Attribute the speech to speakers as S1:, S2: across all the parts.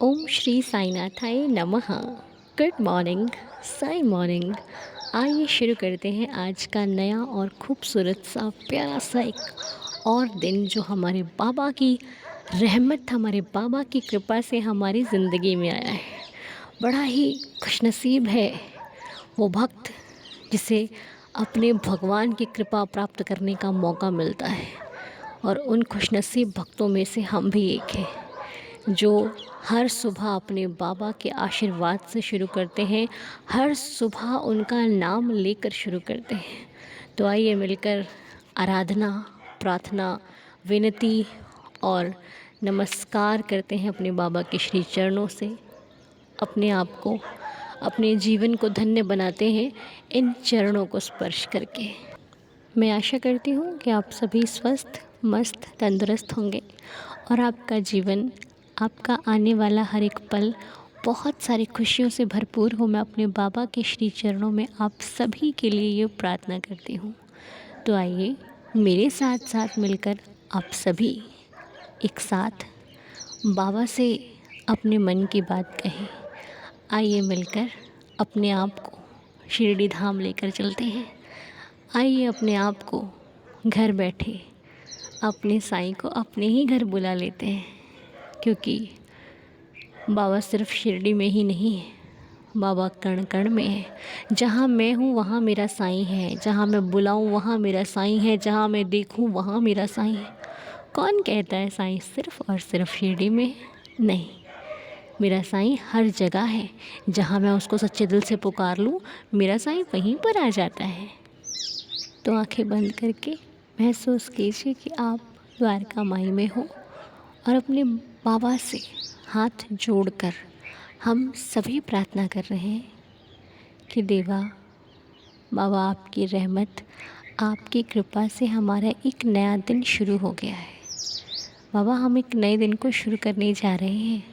S1: ओम श्री साईनाथाय नमः। Good morning, Sai morning. आइए शुरू करते हैं आज का नया और खूबसूरत सा प्यारा सा एक और दिन जो हमारे बाबा की रहमत, हमारे बाबा की कृपा से हमारी ज़िंदगी में आया है। बड़ा ही खुशनसीब है वो भक्त जिसे अपने भगवान की कृपा प्राप्त करने का मौका मिलता है। और उन खुशनसीब भक्तों में से हम भी एक हैं जो हर सुबह अपने बाबा के आशीर्वाद से शुरू करते हैं, हर सुबह उनका नाम लेकर शुरू करते हैं। तो आइए मिलकर आराधना, प्रार्थना, विनती और नमस्कार करते हैं अपने बाबा के श्री चरणों से। अपने आप को, अपने जीवन को धन्य बनाते हैं इन चरणों को स्पर्श करके। मैं आशा करती हूँ कि आप सभी स्वस्थ, मस्त, तंदुरुस्त होंगे और आपका जीवन, आपका आने वाला हर एक पल बहुत सारी खुशियों से भरपूर हो। मैं अपने बाबा के श्री चरणों में आप सभी के लिए ये प्रार्थना करती हूँ। तो आइए मेरे साथ साथ मिलकर आप सभी एक साथ बाबा से अपने मन की बात कहें। आइए मिलकर अपने आप को शिरडी धाम लेकर चलते हैं। आइए अपने आप को घर बैठे अपने साईं को अपने ही घर बुला लेते हैं, क्योंकि बाबा सिर्फ शिरडी में ही नहीं है, बाबा कण कण में है। जहाँ मैं हूँ वहाँ मेरा साईं है, जहाँ मैं बुलाऊँ वहाँ मेरा साईं है, जहाँ मैं देखूँ वहाँ मेरा साईं है। कौन कहता है साईं सिर्फ और सिर्फ शिरडी में है? नहीं, मेरा साईं हर जगह है। जहाँ मैं उसको सच्चे दिल से पुकार लूँ, मेरा साईं वहीं पर आ जाता है। तो आंखें बंद करके महसूस कीजिए कि आप द्वारका माई में हो और अपने बाबा से हाथ जोड़कर हम सभी प्रार्थना कर रहे हैं कि देवा बाबा, आपकी रहमत, आपकी कृपा से हमारा एक नया दिन शुरू हो गया है। बाबा, हम एक नए दिन को शुरू करने जा रहे हैं।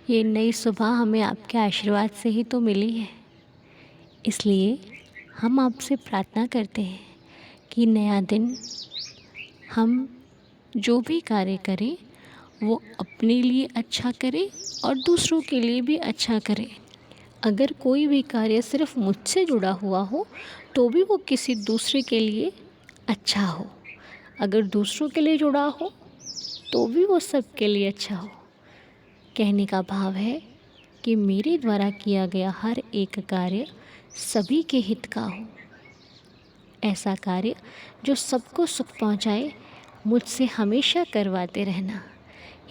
S1: ये नई सुबह हमें आपके आशीर्वाद से ही तो मिली है। इसलिए हम आपसे प्रार्थना करते हैं कि नया दिन हम जो भी कार्य करें वो अपने लिए अच्छा करें और दूसरों के लिए भी अच्छा करें। अगर कोई भी कार्य सिर्फ मुझसे जुड़ा हुआ हो तो भी वो किसी दूसरे के लिए अच्छा हो, अगर दूसरों के लिए जुड़ा हो तो भी वो सबके लिए अच्छा हो। कहने का भाव है कि मेरे द्वारा किया गया हर एक कार्य सभी के हित का हो। ऐसा कार्य जो सबको सुख पहुंचाए, मुझसे हमेशा करवाते रहना।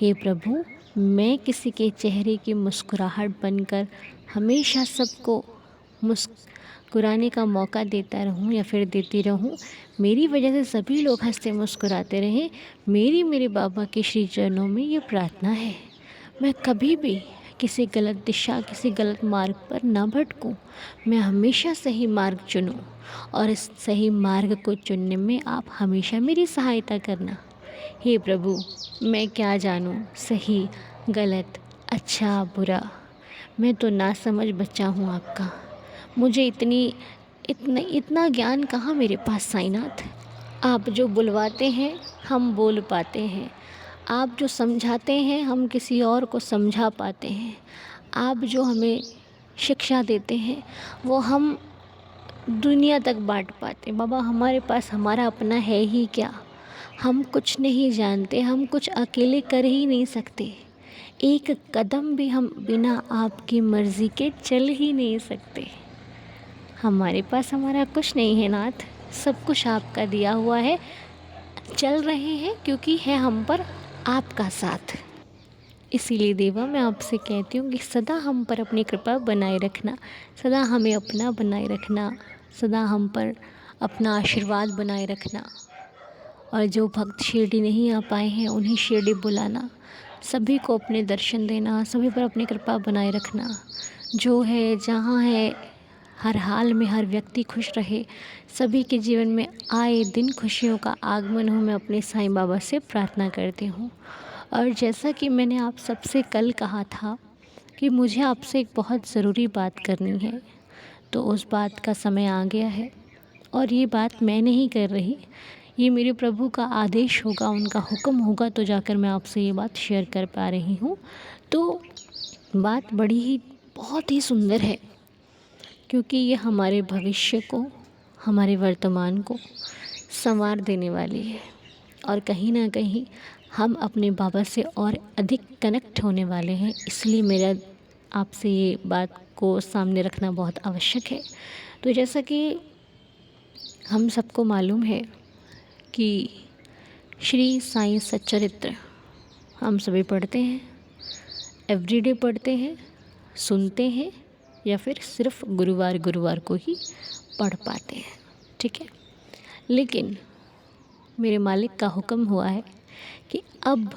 S1: हे प्रभु, मैं किसी के चेहरे की मुस्कुराहट बनकर हमेशा सबको मुस्कुराने का मौका देता रहूं या फिर देती रहूं। मेरी वजह से सभी लोग हंसते मुस्कुराते रहें। मेरे बाबा के श्री चरणों में ये प्रार्थना है। मैं कभी भी किसी गलत दिशा, किसी गलत मार्ग पर ना भटकूं। मैं हमेशा सही मार्ग चुनूं और इस सही मार्ग को चुनने में आप हमेशा मेरी सहायता करना। हे प्रभु, मैं क्या जानूं सही गलत, अच्छा बुरा। मैं तो नासमझ बच्चा हूँ आपका। मुझे इतना ज्ञान कहाँ मेरे पास साईनाथ। आप जो बुलवाते हैं हम बोल पाते हैं, आप जो समझाते हैं हम किसी और को समझा पाते हैं, आप जो हमें शिक्षा देते हैं वो हम दुनिया तक बांट पाते हैं। बाबा, हमारे पास हमारा अपना है ही क्या। हम कुछ नहीं जानते, हम कुछ अकेले कर ही नहीं सकते। एक कदम भी हम बिना आपकी मर्ज़ी के चल ही नहीं सकते। हमारे पास हमारा कुछ नहीं है नाथ, सब कुछ आपका दिया हुआ है। चल रहे हैं क्योंकि है हम पर आपका साथ। इसीलिए देवा, मैं आपसे कहती हूँ कि सदा हम पर अपनी कृपा बनाए रखना, सदा हमें अपना बनाए रखना, सदा हम पर अपना आशीर्वाद बनाए रखना। और जो भक्त शिरडी नहीं आ पाए हैं उन्हें शिरडी बुलाना, सभी को अपने दर्शन देना, सभी पर अपनी कृपा बनाए रखना। जो है जहाँ है हर हाल में हर व्यक्ति खुश रहे, सभी के जीवन में आए दिन खुशियों का आगमन हो, मैं अपने साईं बाबा से प्रार्थना करती हूँ। और जैसा कि मैंने आप सबसे कल कहा था कि मुझे आपसे एक बहुत ज़रूरी बात करनी है, तो उस बात का समय आ गया है। और ये बात मैं नहीं कर रही, ये मेरे प्रभु का आदेश होगा, उनका हुक्म होगा तो जाकर मैं आपसे ये बात शेयर कर पा रही हूँ। तो बात बड़ी ही बहुत ही सुंदर है, क्योंकि ये हमारे भविष्य को, हमारे वर्तमान को संवार देने वाली है। और कहीं ना कहीं हम अपने बाबा से और अधिक कनेक्ट होने वाले हैं, इसलिए मेरा आपसे ये बात को सामने रखना बहुत आवश्यक है। तो जैसा कि हम सबको मालूम है कि श्री साईं सच्चरित्र हम सभी पढ़ते हैं, एवरीडे पढ़ते हैं, सुनते हैं, या फिर सिर्फ गुरुवार गुरुवार को ही पढ़ पाते हैं, ठीक है। लेकिन मेरे मालिक का हुक्म हुआ है कि अब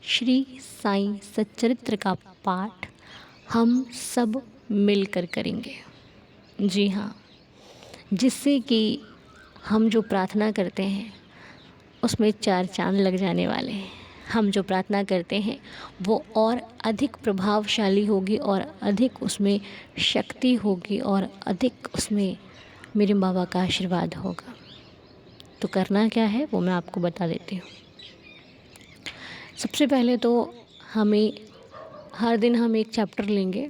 S1: श्री साईं सच्चरित्र का पाठ हम सब मिलकर करेंगे। जी हाँ, जिससे कि हम जो प्रार्थना करते हैं उसमें 4 चाँद लग जाने वाले हैं। हम जो प्रार्थना करते हैं वो और अधिक प्रभावशाली होगी, और अधिक उसमें शक्ति होगी, और अधिक उसमें मेरे बाबा का आशीर्वाद होगा। तो करना क्या है वो मैं आपको बता देती हूँ। सबसे पहले तो हमें हर दिन हम एक चैप्टर लेंगे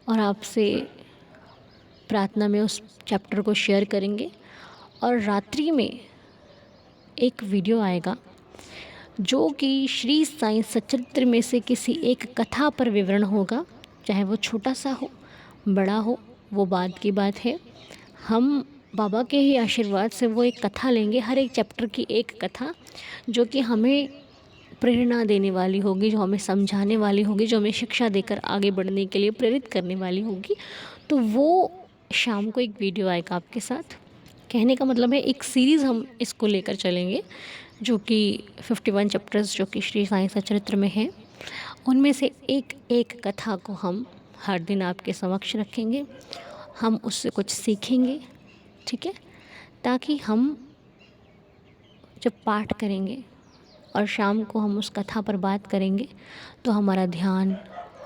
S1: और आपसे प्रार्थना में उस चैप्टर को शेयर करेंगे, और रात्रि में एक वीडियो आएगा जो कि श्री साईं सच्चरित्र में से किसी एक कथा पर विवरण होगा। चाहे वो छोटा सा हो, बड़ा हो, वो बात की बात है। हम बाबा के ही आशीर्वाद से वो एक कथा लेंगे, हर एक चैप्टर की एक कथा, जो कि हमें प्रेरणा देने वाली होगी, जो हमें समझाने वाली होगी, जो हमें शिक्षा देकर आगे बढ़ने के लिए प्रेरित करने वाली होगी। तो वो शाम को एक वीडियो आएगा आपके साथ। कहने का मतलब है एक सीरीज़ हम इसको लेकर चलेंगे, जो कि 51 चैप्टर्स जो कि श्री साईं सच्चरित्र में है, उनमें से एक एक कथा को हम हर दिन आपके समक्ष रखेंगे। हम उससे कुछ सीखेंगे, ठीक है, ताकि हम जब पाठ करेंगे और शाम को हम उस कथा पर बात करेंगे तो हमारा ध्यान,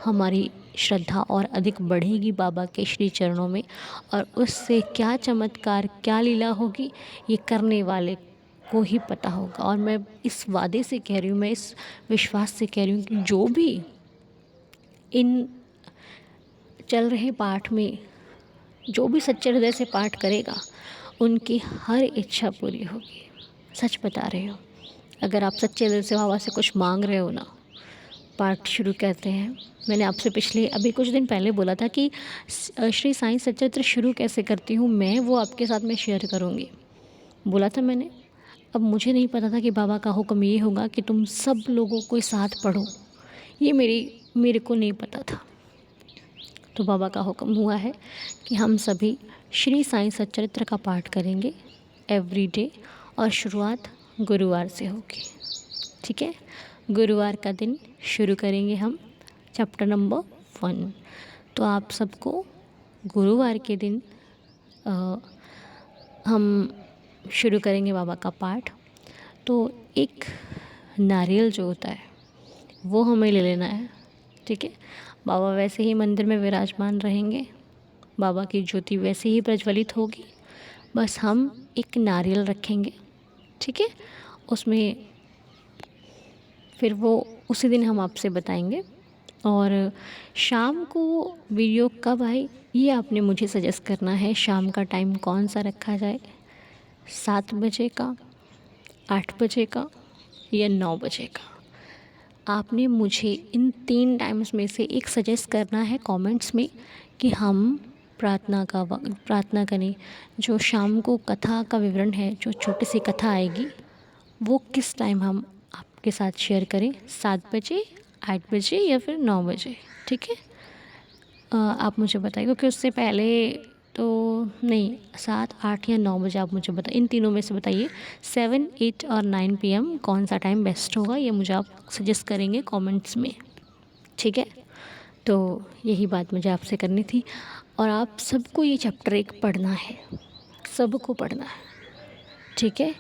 S1: हमारी श्रद्धा और अधिक बढ़ेगी बाबा के श्री चरणों में। और उससे क्या चमत्कार, क्या लीला होगी, ये करने वाले को ही पता होगा। और मैं इस वादे से कह रही हूँ, मैं इस विश्वास से कह रही हूँ कि जो भी इन चल रहे पाठ में, जो भी सच्चे हृदय से पाठ करेगा, उनकी हर इच्छा पूरी होगी। सच बता रही हूँ। अगर आप सच्चे दिल से बाबा से कुछ मांग रहे हो ना, पाठ शुरू करते हैं। मैंने आपसे अभी कुछ दिन पहले बोला था कि श्री साईं सच्चरित्र शुरू कैसे करती हूँ मैं, वो आपके साथ मैं शेयर करूँगी, बोला था मैंने। अब मुझे नहीं पता था कि बाबा का हुक्म ये होगा कि तुम सब लोगों को साथ पढ़ो, ये मेरे को नहीं पता था। तो बाबा का हुक्म हुआ है कि हम सभी श्री साईं सच्चरित्र का पाठ करेंगे एवरीडे, और शुरुआत गुरुवार से होगी, ठीक है। गुरुवार का दिन शुरू करेंगे हम चैप्टर नंबर 1। तो आप सबको गुरुवार के दिन हम शुरू करेंगे बाबा का पाठ। तो एक नारियल जो होता है वो हमें ले लेना है, ठीक है। बाबा वैसे ही मंदिर में विराजमान रहेंगे, बाबा की ज्योति वैसे ही प्रज्वलित होगी, बस हम एक नारियल रखेंगे, ठीक है। उसमें फिर वो उसी दिन हम आपसे बताएंगे। और शाम को वीडियो कब आए ये आपने मुझे सजेस्ट करना है। शाम का टाइम कौन सा रखा जाए, 7 बजे का, 8 बजे का या 9 बजे का? आपने मुझे इन 3 टाइम्स में से एक सजेस्ट करना है कमेंट्स में कि हम प्रार्थना करें। जो शाम को कथा का विवरण है, जो छोटी सी कथा आएगी, वो किस टाइम हम आपके साथ शेयर करें, 7 बजे, 8 बजे या फिर 9 बजे, ठीक है। आप मुझे बताइए, क्योंकि उससे पहले तो नहीं, 7, 8 या 9 बजे आप मुझे बताइए, इन तीनों में से बताइए 7, 8 और 9 PM कौन सा टाइम बेस्ट होगा, ये मुझे आप सजेस्ट करेंगे कमेंट्स में, ठीक है। तो यही बात मुझे आपसे करनी थी। और आप सबको ये चैप्टर 1 पढ़ना है, सबको पढ़ना है, ठीक है।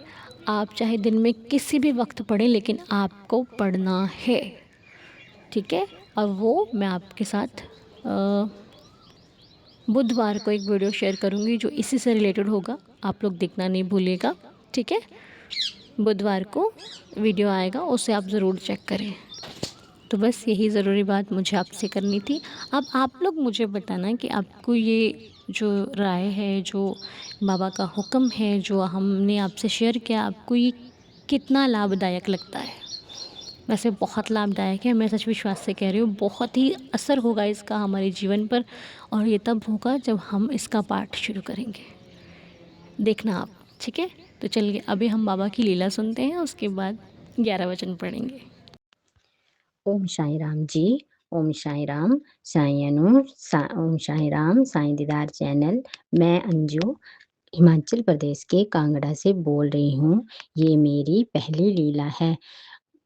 S1: आप चाहे दिन में किसी भी वक्त पढ़ें, लेकिन आपको पढ़ना है, ठीक है। और वो मैं आपके साथ बुधवार को एक वीडियो शेयर करूँगी जो इसी से रिलेटेड होगा, आप लोग देखना नहीं भूलिएगा, ठीक है। बुधवार को वीडियो आएगा, उसे आप ज़रूर चेक करें। तो बस यही ज़रूरी बात मुझे आपसे करनी थी। अब आप लोग मुझे बताना कि आपको ये जो राय है, जो बाबा का हुक्म है, जो हमने आपसे शेयर किया, आपको ये कितना लाभदायक लगता है? वैसे बहुत लाभदायक है, मैं सच विश्वास से कह रही हूँ, बहुत ही असर होगा इसका हमारे जीवन पर और ये तब होगा जब हम इसका पाठ शुरू करेंगे। देखना आप, ठीक है? तो चलिए अभी हम बाबा की लीला सुनते हैं, उसके बाद 11 वचन पढ़ेंगे।
S2: ओम साई राम जी। ओम साई राम। साई अनु ओम साई राम। साई दीदार चैनल। मैं अंजू हिमाचल प्रदेश के कांगड़ा से बोल रही हूँ। ये मेरी पहली लीला है।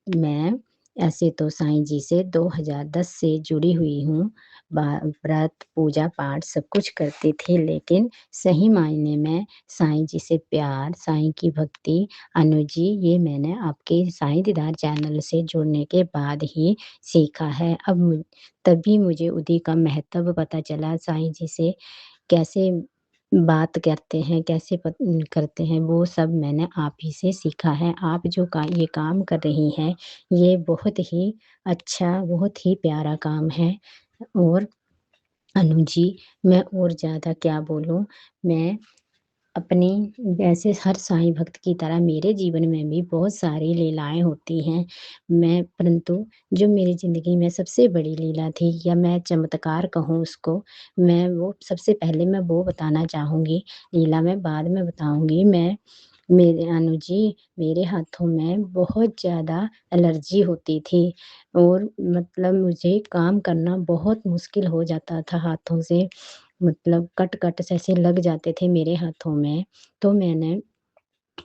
S2: मैं ऐसे तो साईं जी से 2010 से जुड़ी हुई हूँ। व्रत, पूजा पाठ सब कुछ करती थी, लेकिन सही मायने में साईं जी से प्यार, साईं की भक्ति, अनु जी, ये मैंने आपके साईं दीदार चैनल से जुड़ने के बाद ही सीखा है। तभी मुझे उदी का महत्व पता चला। साईं जी से कैसे बात करते हैं, कैसे करते हैं, वो सब मैंने आप ही से सीखा है। आप जो ये काम कर रही हैं, ये बहुत ही अच्छा, बहुत ही प्यारा काम है। और अनु जी, मैं और ज़्यादा क्या बोलूँ, मैं अपनी वैसे हर साईं भक्त की तरह मेरे जीवन में भी बहुत सारी लीलाएँ होती हैं। परंतु जो मेरी ज़िंदगी में सबसे बड़ी लीला थी, या मैं चमत्कार कहूँ उसको, वो सबसे पहले मैं वो बताना चाहूँगी। लीला मैं बाद में बताऊँगी। मेरे अनु जी, मेरे हाथों में बहुत ज़्यादा एलर्जी होती थी, और मतलब मुझे काम करना बहुत मुश्किल हो जाता था हाथों से। मतलब कट-कट से ऐसे लग जाते थे मेरे हाथों में। तो मैंने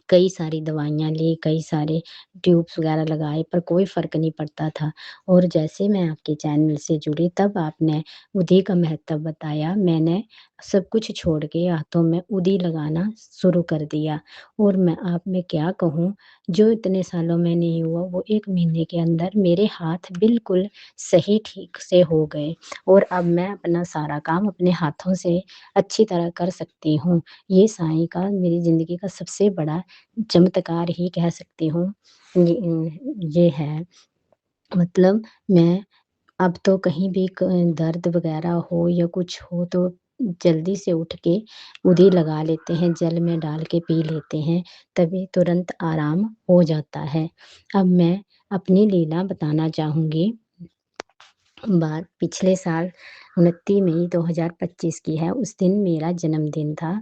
S2: कई सारी दवाइयाँ ली, कई सारे ट्यूब्स वगैरह लगाए, पर कोई फ़र्क नहीं पड़ता था। और जैसे मैं आपके चैनल से जुड़ी, तब आपने उदी का महत्व बताया। मैंने सब कुछ छोड़ के हाथों में उदी लगाना शुरू कर दिया, और मैं क्या कहूँ, जो इतने सालों में नहीं हुआ, वो 1 महीने के अंदर मेरे हाथ बिल्कुल सही ठीक से हो गए, और अब मैं अपना सारा काम अपने हाथों से अच्छी तरह कर सकती हूँ। ये साईं का मेरी ज़िंदगी का सबसे बड़ा चमत्कार ही कह सकती हूँ। ये है, मतलब मैं अब तो कहीं भी दर्द वग़ैरह हो या कुछ हो, तो जल्दी से उठ के उदी लगा लेते हैं, जल में डाल के पी लेते हैं, तभी तुरंत आराम हो जाता है। अब मैं अपनी लीला बताना चाहूँगी। बात पिछले साल 29 मई 2025 की है। उस दिन मेरा जन्मदिन था,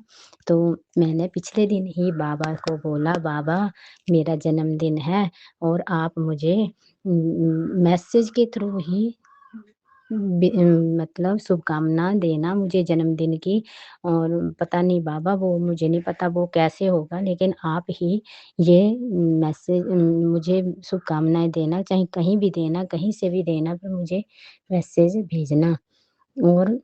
S2: तो मैंने पिछले दिन ही बाबा को बोला, बाबा, मेरा जन्मदिन है, और आप मुझे मैसेज के थ्रू ही मतलब शुभकामना देना मुझे जन्मदिन की। और पता नहीं बाबा, वो मुझे नहीं पता वो कैसे होगा, लेकिन आप ही ये मुझे शुभकामनाएँ देना, चाहे कहीं भी देना, कहीं से भी देना, पर मुझे मैसेज भेजना। और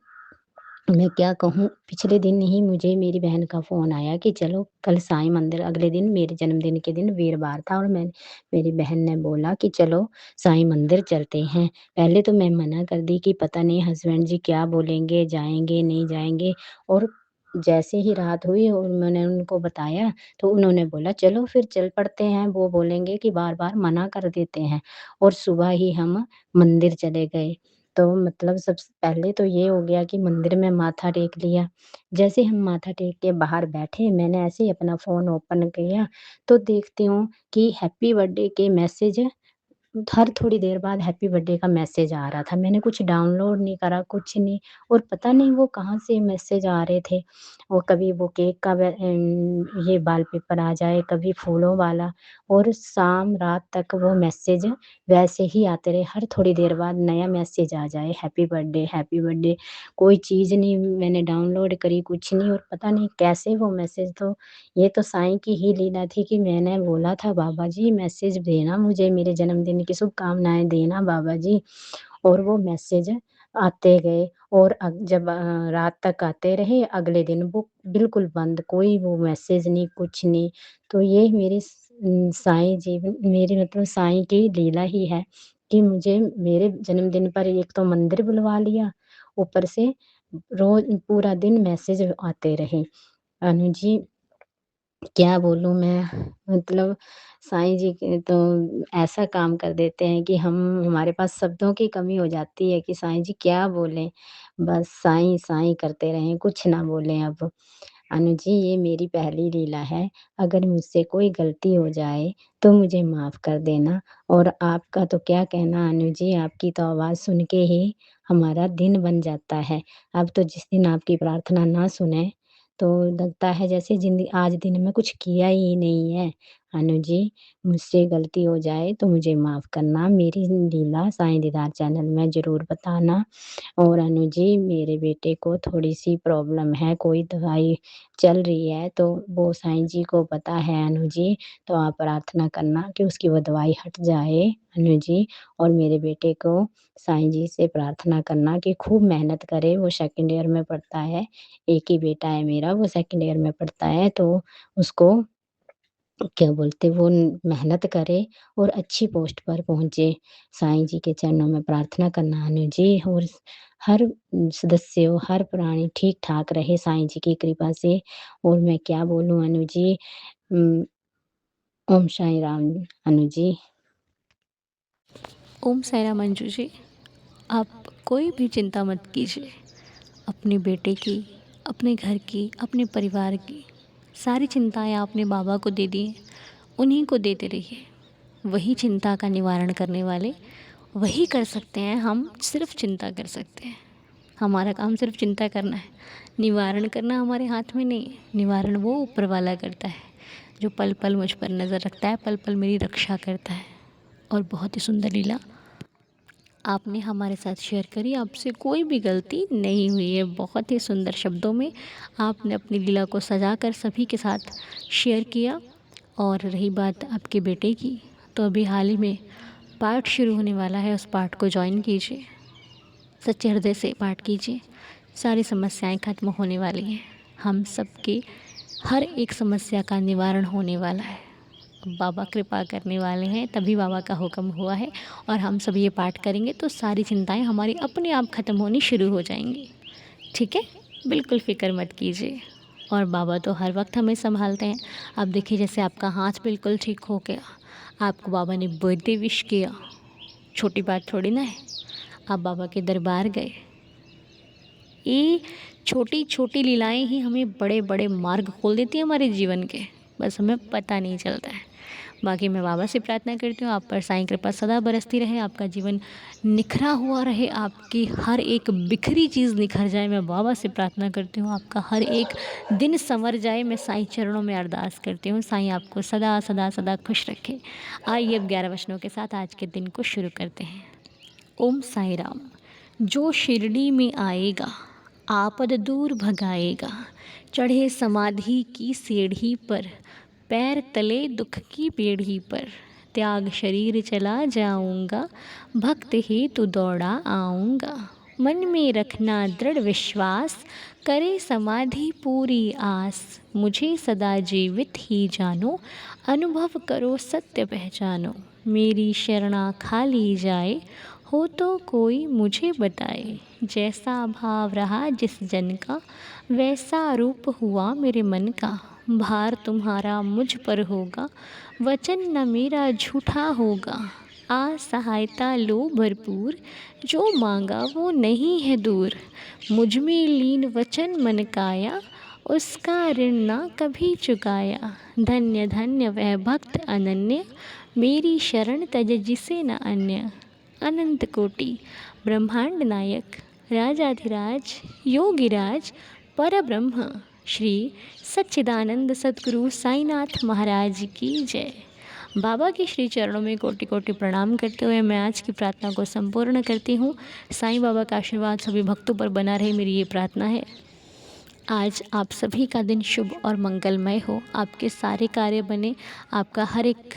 S2: मैं क्या कहूँ, पिछले दिन ही मुझे मेरी बहन का फ़ोन आया कि चलो कल साईं मंदिर, अगले दिन मेरे जन्मदिन के दिन वीरवार था, और मेरी बहन ने बोला कि चलो साईं मंदिर चलते हैं। पहले तो मैं मना कर दी कि पता नहीं हस्बैंड जी क्या बोलेंगे, जाएँगे, नहीं जाएँगे। और जैसे ही रात हुई और मैंने उनको बताया, तो उन्होंने बोला चलो फिर चल पड़ते हैं, वो बोलेंगे कि बार-बार मना कर देते हैं। और सुबह ही हम मंदिर चले गए। तो मतलब सबसे पहले तो ये हो गया कि मंदिर में माथा टेक लिया। जैसे हम माथा टेक के बाहर बैठे, मैंने ऐसे ही अपना फ़ोन ओपन किया, तो देखती हूँ कि हैप्पी बर्थडे के मैसेज हर थोड़ी देर बाद हैप्पी बर्थडे का मैसेज आ रहा था। मैंने कुछ डाउनलोड नहीं करा, कुछ नहीं, और पता नहीं वो कहाँ से मैसेज आ रहे थे। और कभी वो केक का ये वॉलपेपर आ जाए, कभी फूलों वाला, और शाम रात तक वो मैसेज वैसे ही आते रहे। हर थोड़ी देर बाद नया मैसेज आ जाए, हैप्पी बर्थडे, हैप्पी बर्थडे। कोई चीज़ नहीं मैंने डाउनलोड करी, कुछ नहीं, और पता नहीं कैसे वो मैसेज, तो ये तो साईं की ही लीला थी कि मैंने बोला था, बाबा जी मैसेज देना मुझे, मेरे जन्मदिन की शुभकामनाएँ देना बाबा जी। और वो मैसेज आते गए, और जब रात तक आते रहे, अगले दिन वो बिल्कुल बंद, कोई वो मैसेज नहीं, कुछ नहीं। तो ये साईं जीवन मेरी मतलब साईं की लीला ही है कि मुझे मेरे जन्मदिन पर एक तो मंदिर बुलवा लिया, ऊपर से रोज़ पूरा दिन मैसेज आते रहे। अनु जी, क्या बोलूँ मैं, मतलब साईं जी के तो ऐसा काम कर देते हैं कि हमारे पास शब्दों की कमी हो जाती है कि साईं जी क्या बोलें? बस साईं, साईं करते रहें, कुछ ना बोलें अब। अनु जी, ये मेरी पहली लीला है, अगर मुझसे कोई गलती हो जाए तो मुझे माफ़ कर देना। और आपका तो क्या कहना अनु जी, आपकी तो आवाज़ सुन के ही हमारा दिन बन जाता है। अब तो जिस दिन आपकी प्रार्थना ना सुने, तो लगता है जैसे आज दिन में कुछ किया ही नहीं है। अनु जी, मुझसे गलती हो जाए तो मुझे माफ़ करना, मेरी लीला साईं दीदार चैनल में ज़रूर बताना। और अनु जी, मेरे बेटे को थोड़ी-सी प्रॉब्लम है, कोई दवाई चल रही है, तो वो साईं जी को पता है अनु जी, तो आप प्रार्थना करना कि उसकी वो दवाई हट जाए अनु जी। और मेरे बेटे को साईं जी से प्रार्थना करना कि खूब मेहनत करे, वो सेकंड ईयर में पढ़ता है, एक ही बेटा है मेरा, वो सेकंड ईयर में पढ़ता है, तो उसको क्या बोलते वो मेहनत करे और अच्छी पोस्ट पर पहुँचे। साईं जी के चरणों में प्रार्थना करना अनु जी। और हर सदस्य हो, हर प्राणी ठीक-ठाक रहे साईं जी की कृपा से। और मैं क्या बोलूँ अनु जी, उम, ओम साईं राम अनु जी।
S1: ओम साई राम मंजू जी, आप कोई भी चिंता मत कीजिए। अपने बेटे की, अपने घर की, अपने परिवार की सारी चिंताएँ आपने बाबा को दे दी हैं, उन्हीं को देते रहिए। वही चिंता का निवारण करने वाले, वही कर सकते हैं, हम सिर्फ़ चिंता कर सकते हैं। हमारा काम सिर्फ़ चिंता करना है, निवारण करना हमारे हाथ में नहीं है। निवारण वो ऊपर वाला करता है, जो पल-पल मुझ पर नज़र रखता है, पल-पल मेरी रक्षा करता है। और बहुत ही सुंदर लीला आपने हमारे साथ शेयर करी, आपसे कोई भी गलती नहीं हुई है। बहुत ही सुंदर शब्दों में आपने अपनी लीला को सजाकर सभी के साथ शेयर किया। और रही बात आपके बेटे की, तो अभी हाल ही में पाठ शुरू होने वाला है, उस पाठ को जॉइन कीजिए, सच्चे हृदय से पाठ कीजिए, सारी समस्याएं खत्म होने वाली हैं। हम सबके हर एक समस्या का निवारण होने वाला है। बाबा कृपा करने वाले हैं, तभी बाबा का हुक्म हुआ है। और हम सब ये पाठ करेंगे तो सारी चिंताएं हमारी अपने आप ख़त्म होनी शुरू हो जाएंगी। ठीक है, बिल्कुल फ़िक्र मत कीजिए। और बाबा तो हर वक्त हमें संभालते हैं। अब देखिए, जैसे आपका हाथ बिल्कुल ठीक हो गया, आपको बाबा ने बर्थडे विश किया, छोटी बात थोड़ी ना है। आप बाबा के दरबार गए, ये छोटी छोटी लीलाएं ही हमें बड़े बड़े मार्ग खोल देती हैं हमारे जीवन के, बस हमें पता नहीं चलता है। बाकी मैं बाबा से प्रार्थना करती हूँ, आप पर साईं कृपा सदा बरसती रहे, आपका जीवन निखरा हुआ रहे, आपकी हर एक बिखरी चीज़ निखर जाए। मैं बाबा से प्रार्थना करती हूँ, आपका हर एक दिन संवर जाए। मैं साईं चरणों में अरदास करती हूँ, साईं आपको सदा सदा सदा खुश रखे। आइए अब 11 वचनों के साथ आज के दिन को शुरू करते हैं। ओम साई राम। जो शिरडी में आएगा, आपद दूर भगाएगा, चढ़े समाधि की सीढ़ी पर, पैर तले दुख की पेढ़ी पर, त्याग शरीर चला जाऊंगा, भक्त ही तू दौड़ा आऊंगा। मन में रखना दृढ़ विश्वास, करे समाधि पूरी आस, मुझे सदा जीवित ही जानो, अनुभव करो सत्य पहचानो। मेरी शरणा खाली जाए, हो तो कोई मुझे बताए, जैसा भाव रहा जिस जन का, वैसा रूप हुआ मेरे मन का। भार तुम्हारा मुझ पर होगा, वचन न मेरा झूठा होगा। आ सहायता लो भरपूर, जो मांगा वो नहीं है दूर। मुझ में लीन वचन मन काया, उसका ऋण ना कभी चुकाया। धन्य धन्य वह भक्त अनन्य, मेरी शरण तज जिसे न अन्य। अनंत कोटि ब्रह्मांड नायक, राजाधिराज योगिराज, परब्रह्म श्री सच्चिदानंद सद्गुरु साईनाथ महाराज की जय। बाबा के श्री चरणों में कोटि कोटि प्रणाम करते हुए मैं आज की प्रार्थना को संपूर्ण करती हूँ। साईं बाबा का आशीर्वाद सभी भक्तों पर बना रहे, मेरी ये प्रार्थना है। आज आप सभी का दिन शुभ और मंगलमय हो, आपके सारे कार्य बने, आपका हर एक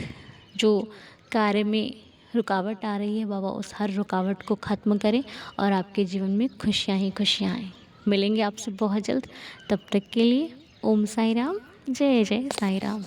S1: जो कार्य में रुकावट आ रही है, बाबा उस हर रुकावट को ख़त्म करें और आपके जीवन में खुशियाँ ही खुशियाँ आएँ। मिलेंगे आपसे बहुत जल्द, तब तक के लिए ओम साई राम, जय जय साई राम।